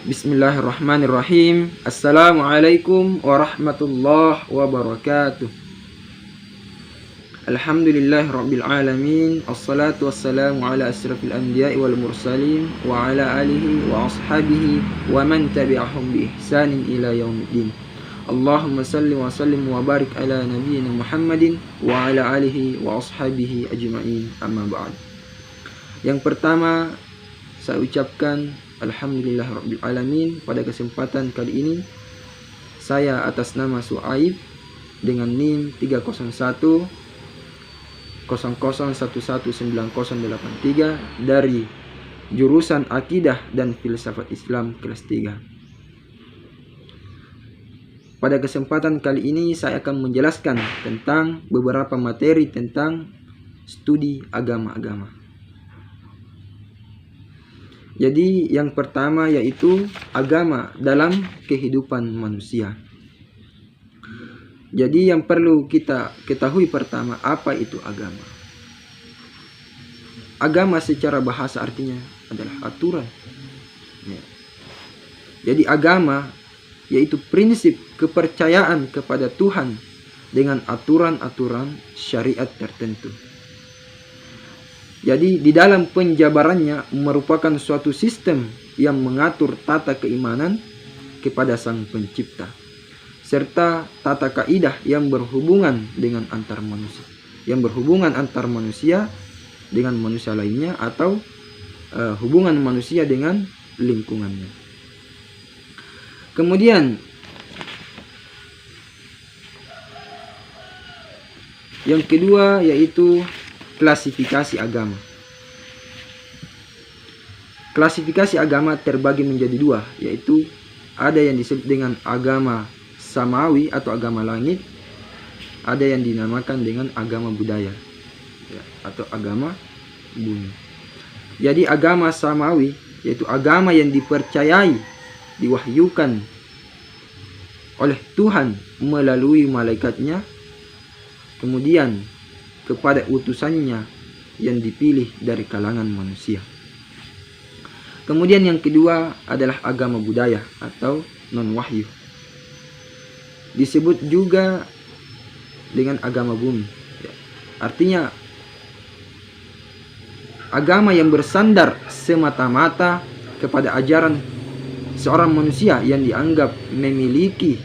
Bismillahirrahmanirrahim. Assalamualaikum warahmatullahi wabarakatuh. Alhamdulillahirabbil alamin. Assalatu wassalamu ala asyrafil anbiya'i wal mursalin wa ala alihi wa ashabihi wa man tabi'ahum bi ihsanin ila yaumiddin. Allahumma salli wa sallim wa barik ala nabiyyina Muhammadin wa ala alihi wa ashabihi ajma'in. Amma ba'd. Yang pertama, saya ucapkan Alhamdulillahirabbil alamin. Pada kesempatan kali ini saya atas nama Suaib dengan NIM 301 00119083 dari jurusan Akidah dan Filsafat Islam kelas 3. Pada kesempatan kali ini saya akan menjelaskan tentang beberapa materi tentang studi agama-agama. Jadi yang pertama yaitu agama dalam kehidupan manusia. Jadi yang perlu kita ketahui pertama, apa itu agama? Agama secara bahasa artinya adalah aturan. Jadi agama yaitu prinsip kepercayaan kepada Tuhan dengan aturan-aturan syariat tertentu. Jadi di dalam penjabarannya merupakan suatu sistem yang mengatur tata keimanan kepada Sang Pencipta, serta tata kaidah yang berhubungan dengan antar manusia, dengan manusia lainnya, atau hubungan manusia dengan lingkungannya. Kemudian yang kedua yaitu klasifikasi agama. Klasifikasi agama terbagi menjadi dua, yaitu ada yang disebut dengan agama samawi atau agama langit, ada yang dinamakan dengan agama budaya atau agama bumi. Jadi agama samawi yaitu agama yang dipercayai, diwahyukan oleh Tuhan melalui malaikatnya, kemudian kepada utusannya yang dipilih dari kalangan manusia. Kemudian yang kedua adalah agama budaya atau non-wahyu. Disebut juga dengan agama bumi. Artinya agama yang bersandar semata-mata kepada ajaran seorang manusia yang dianggap memiliki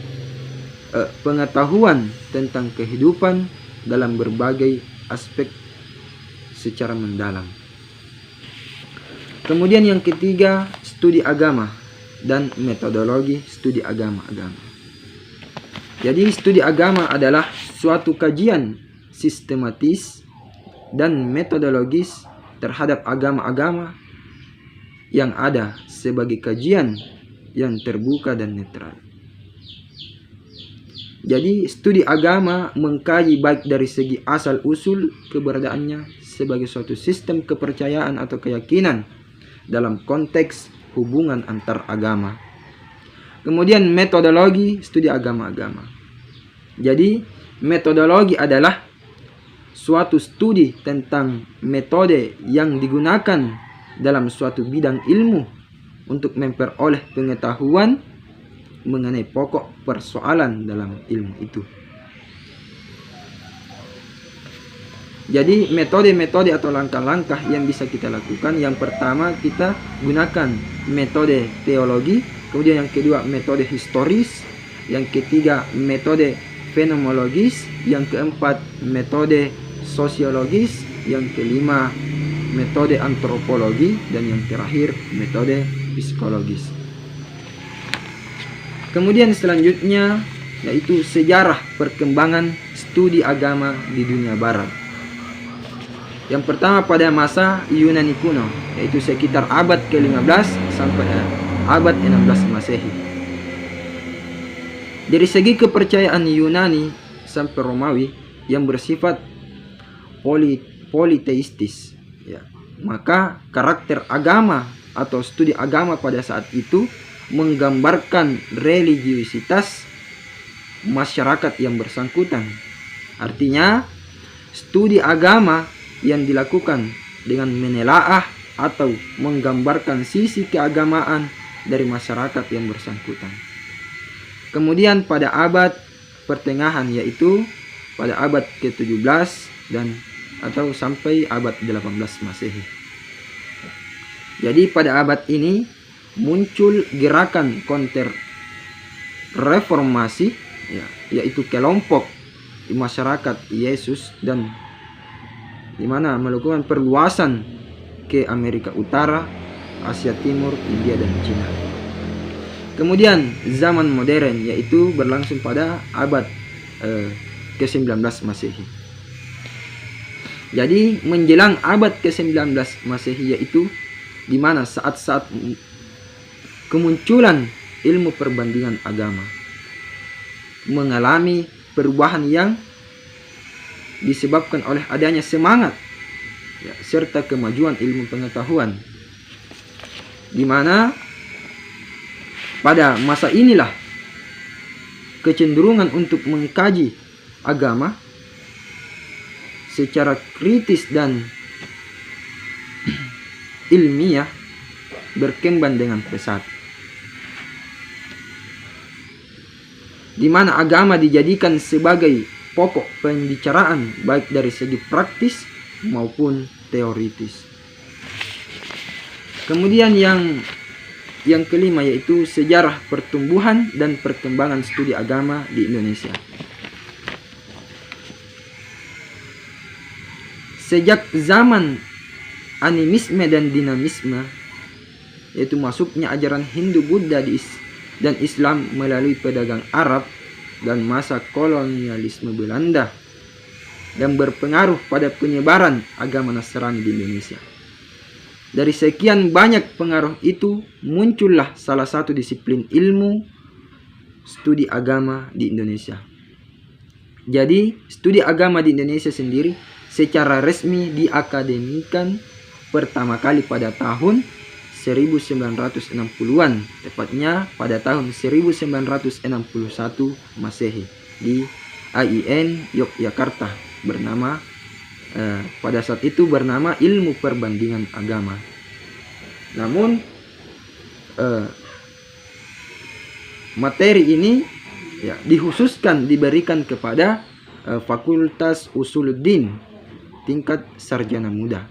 pengetahuan tentang kehidupan dalam berbagai aspek secara mendalam. Kemudian yang ketiga, studi agama dan metodologi studi agama-agama. Jadi studi agama adalah suatu kajian sistematis dan metodologis terhadap agama-agama yang ada sebagai kajian yang terbuka dan netral. Jadi studi agama mengkaji baik dari segi asal-usul keberadaannya sebagai suatu sistem kepercayaan atau keyakinan dalam konteks hubungan antar agama. Kemudian metodologi studi agama-agama. Jadi metodologi adalah suatu studi tentang metode yang digunakan dalam suatu bidang ilmu untuk memperoleh pengetahuan mengenai pokok persoalan dalam ilmu itu. Jadi metode-metode atau langkah-langkah yang bisa kita lakukan, yang pertama kita gunakan metode teologi, kemudian yang kedua metode historis, yang ketiga metode fenomenologis, yang keempat metode sosiologis, yang kelima metode antropologi, dan yang terakhir metode psikologis. Kemudian selanjutnya yaitu sejarah perkembangan studi agama di dunia barat. Yang pertama pada masa Yunani kuno, yaitu sekitar abad ke-15 sampai abad 16 Masehi. Dari segi kepercayaan Yunani sampai Romawi yang bersifat politeistis, maka karakter agama atau studi agama pada saat itu menggambarkan religiusitas masyarakat yang bersangkutan. Artinya studi agama yang dilakukan dengan menelaah atau menggambarkan sisi keagamaan dari masyarakat yang bersangkutan. Kemudian pada abad pertengahan, yaitu pada abad ke-17 dan atau sampai abad 18 Masehi. Jadi pada abad ini muncul gerakan konter reformasi, yaitu kelompok di masyarakat Yesus dan di mana melakukan perluasan ke Amerika Utara, Asia Timur, India dan Cina. Kemudian zaman modern, yaitu berlangsung pada abad ke-19 Masehi. Jadi menjelang abad ke-19 Masehi, yaitu di mana saat-saat kemunculan ilmu perbandingan agama mengalami perubahan yang disebabkan oleh adanya semangat serta kemajuan ilmu pengetahuan, di mana pada masa inilah kecenderungan untuk mengkaji agama secara kritis dan ilmiah berkembang dengan pesat, di mana agama dijadikan sebagai pokok pembicaraan baik dari segi praktis maupun teoritis. Kemudian yang kelima, yaitu sejarah pertumbuhan dan perkembangan studi agama di Indonesia. Sejak zaman animisme dan dinamisme, yaitu masuknya ajaran Hindu, Buddha dan Islam melalui pedagang Arab dan masa kolonialisme Belanda, dan berpengaruh pada penyebaran agama Nasrani di Indonesia. Dari sekian banyak pengaruh itu muncullah salah satu disiplin ilmu studi agama di Indonesia. Jadi studi agama di Indonesia sendiri secara resmi diakademikan pertama kali pada tahun 1960-an, tepatnya pada tahun 1961 Masehi di AIN Yogyakarta, bernama pada saat itu bernama ilmu perbandingan agama. Namun materi ini diberikan kepada Fakultas Usuluddin tingkat sarjana muda.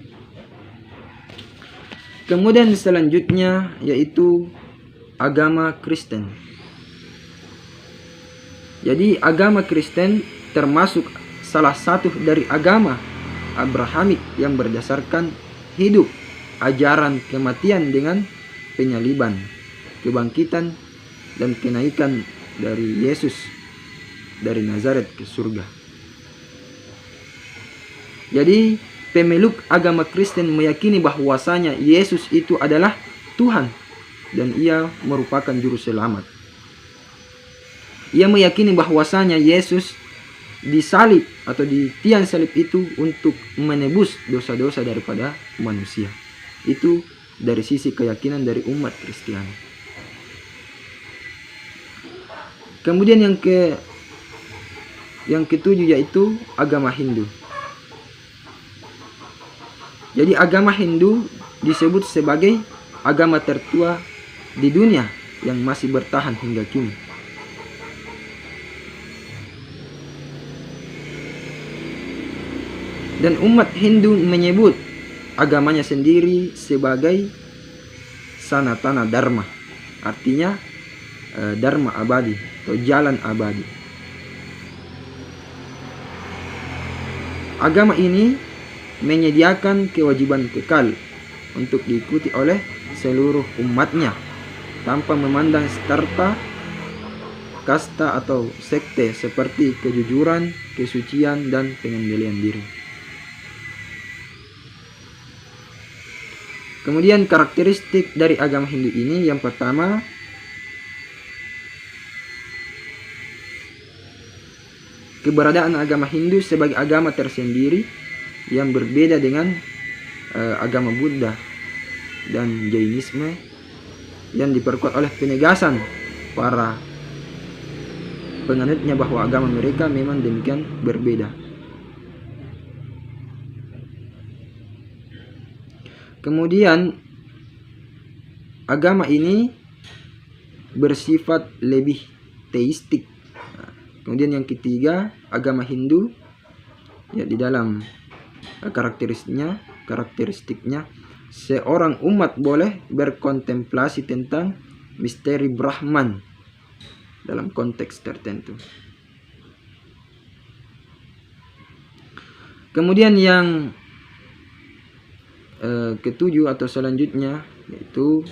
Kemudian selanjutnya yaitu agama Kristen. Jadi agama Kristen termasuk salah satu dari agama Abrahamik yang berdasarkan hidup ajaran kematian dengan penyaliban, kebangkitan dan kenaikan dari Yesus dari Nazaret ke surga. Jadi pemeluk agama Kristen meyakini bahwasanya Yesus itu adalah Tuhan dan ia merupakan juru selamat. Ia meyakini bahwasanya Yesus disalib atau di tiang salib itu untuk menebus dosa-dosa daripada manusia. Itu dari sisi keyakinan dari umat Kristiani. Kemudian yang ketujuh yaitu agama Hindu. Jadi agama Hindu disebut sebagai agama tertua di dunia yang masih bertahan hingga kini. Dan umat Hindu menyebut agamanya sendiri sebagai Sanatana Dharma, artinya Dharma abadi atau jalan abadi. Agama ini menyediakan kewajiban kekal untuk diikuti oleh seluruh umatnya tanpa memandang strata, kasta atau sekte seperti kejujuran, kesucian, dan pengendalian diri. Kemudian karakteristik dari agama Hindu ini, yang pertama, keberadaan agama Hindu sebagai agama tersendiri yang berbeda dengan agama Buddha dan Jainisme, yang diperkuat oleh penegasan para penganutnya bahwa agama mereka memang demikian berbeda. Kemudian agama ini bersifat lebih teistik. Kemudian yang ketiga, agama Hindu ya di dalam karakteristiknya seorang umat boleh berkontemplasi tentang misteri Brahman dalam konteks tertentu. Kemudian yang ketujuh atau selanjutnya yaitu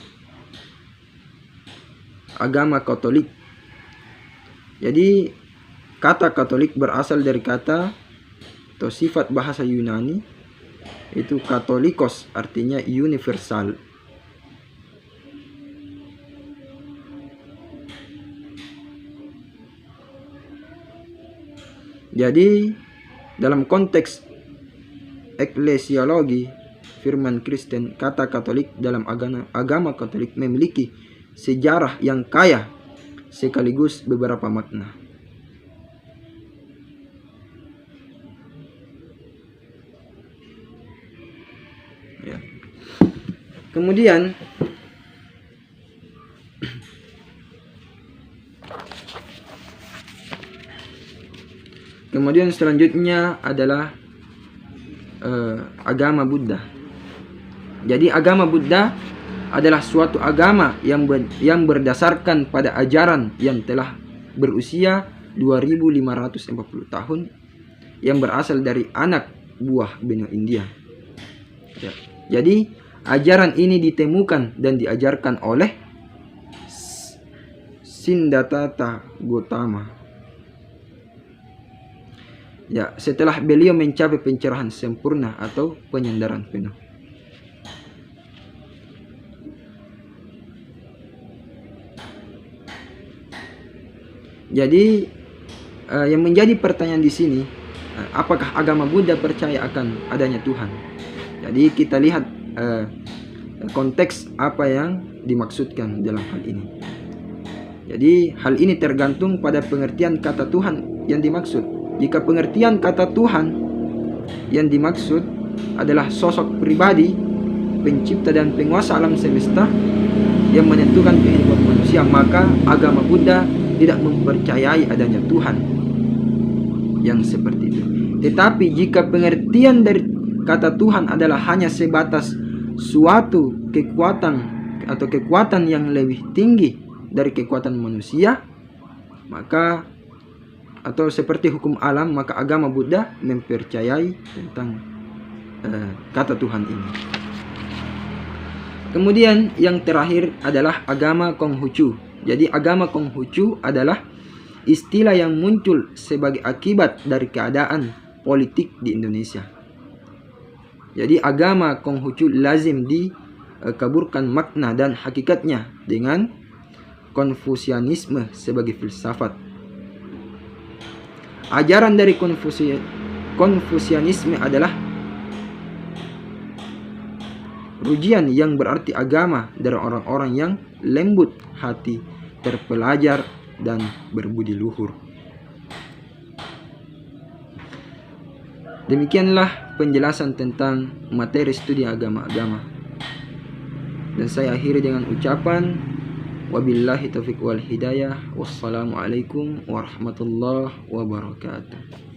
agama Katolik. Jadi kata Katolik berasal dari kata atau sifat bahasa Yunani itu Katolikos, artinya universal. Jadi dalam konteks eklesiologi firman Kristen, kata Katolik dalam agama Katolik memiliki sejarah yang kaya sekaligus beberapa makna. Ya. Kemudian selanjutnya adalah agama Buddha. Jadi agama Buddha adalah suatu agama yang berdasarkan pada ajaran yang telah berusia 2540 tahun yang berasal dari anak buah benua India. Ya. Jadi ajaran ini ditemukan dan diajarkan oleh Siddhartha Gautama. Ya, setelah beliau mencapai pencerahan sempurna atau penyandaran penuh. Jadi yang menjadi pertanyaan di sini, apakah agama Buddha percaya akan adanya Tuhan? Jadi kita lihat konteks apa yang dimaksudkan dalam hal ini. Jadi hal ini tergantung pada pengertian kata Tuhan yang dimaksud. Jika pengertian kata Tuhan yang dimaksud adalah sosok pribadi, pencipta dan penguasa alam semesta yang menentukan kehidupan manusia, maka agama Buddha tidak mempercayai adanya Tuhan yang seperti itu. Tetapi jika pengertian dari kata Tuhan adalah hanya sebatas suatu kekuatan atau kekuatan yang lebih tinggi dari kekuatan manusia, maka atau seperti hukum alam, maka agama Buddha mempercayai tentang kata Tuhan ini. Kemudian yang terakhir adalah agama Konghucu. Jadi agama Konghucu adalah istilah yang muncul sebagai akibat dari keadaan politik di Indonesia. Jadi agama Konghucu lazim dikaburkan makna dan hakikatnya dengan Konfusianisme sebagai filsafat. Ajaran dari Konfusianisme adalah rujian yang berarti agama dari orang-orang yang lembut hati, terpelajar, dan berbudi luhur. Demikianlah penjelasan tentang materi studi agama-agama. Dan saya akhiri dengan ucapan wabillahi taufiq wal hidayah. Wassalamualaikum warahmatullahi wabarakatuh.